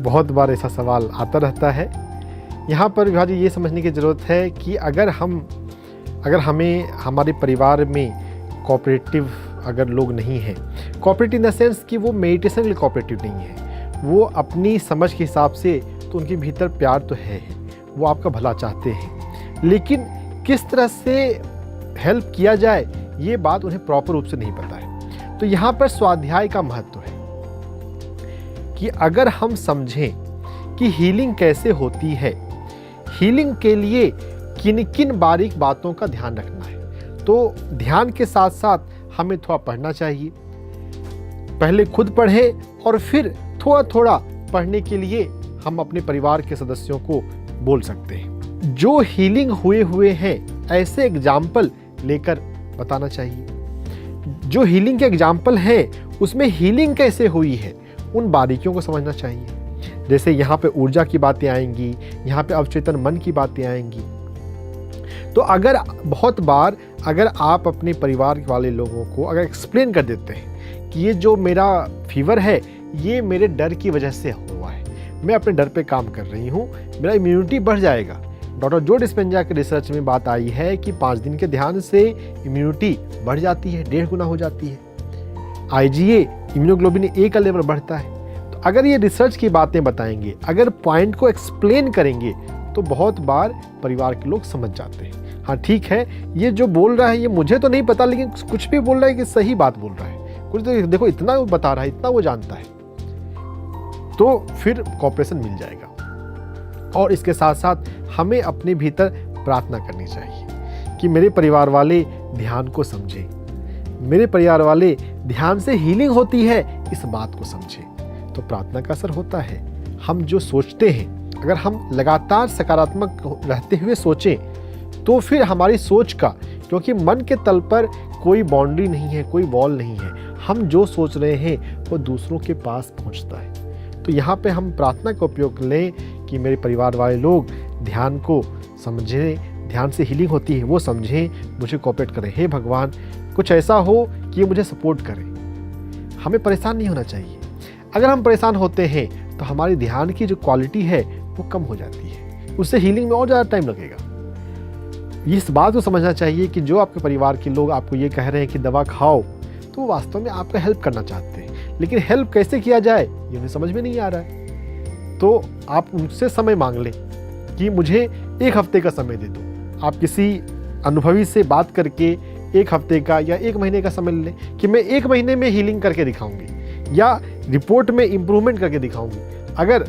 बहुत बार ऐसा सवाल आता रहता है। यहाँ पर विभा जी ये समझने की ज़रूरत है कि अगर हमें हमारे परिवार में कोऑपरेटिव अगर लोग नहीं हैं, कोऑपरेटिव इन द सेंस कि वो मेडिटेशन के लिए कोऑपरेटिव नहीं है, वो अपनी समझ के हिसाब से, तो उनके भीतर प्यार तो है, वो आपका भला चाहते हैं, लेकिन किस तरह से हेल्प किया जाए ये बात उन्हें प्रॉपर रूप से नहीं पता है। तो यहाँ पर स्वाध्याय का महत्व है कि अगर हम समझें कि हीलिंग कैसे होती है, हीलिंग के लिए किन किन बारीक बातों का ध्यान रखना है, तो ध्यान के साथ साथ हमें थोड़ा पढ़ना चाहिए। पहले खुद पढ़ें और फिर थोड़ा थोड़ा पढ़ने के लिए हम अपने परिवार के सदस्यों को बोल सकते हैं। जो हीलिंग हुए हैं ऐसे एग्जाम्पल लेकर बताना चाहिए। जो हीलिंग के एग्जाम्पल हैं उसमें हीलिंग कैसे हुई है उन बारीकियों को समझना चाहिए। जैसे यहाँ पे ऊर्जा की बातें आएंगी, यहाँ पे अवचेतन मन की बातें आएंगी। तो अगर बहुत बार अगर आप अपने परिवार वाले लोगों को अगर एक्सप्लेन कर देते हैं कि ये जो मेरा फीवर है ये मेरे डर की वजह से हुआ है, मैं अपने डर पे काम कर रही हूँ, मेरा इम्यूनिटी बढ़ जाएगा। डॉक्टर जो डिस्पेंजा के रिसर्च में बात आई है कि 5 दिन के ध्यान से इम्यूनिटी बढ़ जाती है, 1.5 गुना हो जाती है। IgA इम्यूनोग्लोबिन A का लेवल बढ़ता है। तो अगर ये रिसर्च की बातें बताएंगे, अगर पॉइंट को एक्सप्लेन करेंगे तो बहुत बार परिवार के लोग समझ जाते हैं। हाँ ठीक है, ये जो बोल रहा है ये मुझे तो नहीं पता, लेकिन कुछ भी बोल रहा है कि सही बात बोल रहा है, कुछ तो देखो इतना वो बता रहा है, इतना वो जानता है, तो फिर कॉपरेशन मिल जाएगा। और इसके साथ साथ हमें अपने भीतर प्रार्थना करनी चाहिए कि मेरे परिवार वाले ध्यान को समझें, मेरे परिवार वाले ध्यान से हीलिंग होती है इस बात को समझें। तो प्रार्थना का असर होता है। हम जो सोचते हैं अगर हम लगातार सकारात्मक रहते हुए सोचें तो फिर हमारी सोच का, क्योंकि मन के तल पर कोई बाउंड्री नहीं है, कोई वॉल नहीं है, हम जो सोच रहे हैं वो दूसरों के पास पहुंचता है। तो यहाँ पे हम प्रार्थना का उपयोग लें कि मेरे परिवार वाले लोग ध्यान को समझें, ध्यान से हीलिंग होती है वो समझें, मुझे कोऑपरेट करें। हे भगवान कुछ ऐसा हो कि ये मुझे सपोर्ट करे। हमें परेशान नहीं होना चाहिए। अगर हम परेशान होते हैं तो हमारी ध्यान की जो क्वालिटी है वो कम हो जाती है, उससे हीलिंग में और ज़्यादा टाइम लगेगा। इस बात को समझना चाहिए कि जो आपके परिवार के लोग आपको ये कह रहे हैं कि दवा खाओ, तो वो वास्तव में आपका हेल्प करना चाहते हैं, लेकिन हेल्प कैसे किया जाए ये उन्हें समझ में नहीं आ रहा है। तो आप उनसे समय मांग लें कि मुझे 1 हफ्ते का समय दे दो। आप किसी अनुभवी से बात करके 1 हफ्ते का या 1 महीने का समय लें कि मैं 1 महीने में हीलिंग करके दिखाऊंगी या रिपोर्ट में इम्प्रूवमेंट करके दिखाऊंगी। अगर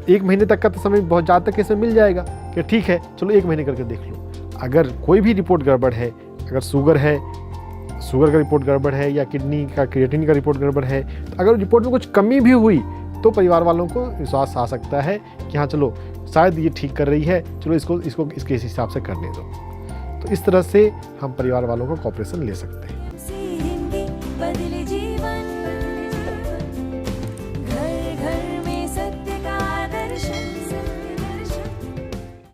1 महीने तक का तो समय बहुत ज़्यादा तक इसमें मिल जाएगा कि ठीक है चलो 1 महीने करके देख लो। अगर कोई भी रिपोर्ट गड़बड़ है, अगर शुगर है, शुगर का रिपोर्ट गड़बड़ है, या किडनी का क्रिएटिनिन का रिपोर्ट गड़बड़ है, तो अगर रिपोर्ट में कुछ कमी भी हुई तो परिवार वालों को विश्वास आ सकता है कि हाँ चलो शायद ये ठीक कर रही है, चलो इसको इसके हिसाब से करने दो। तो इस तरह से हम परिवार वालों को कोऑपरेशन ले सकते हैं।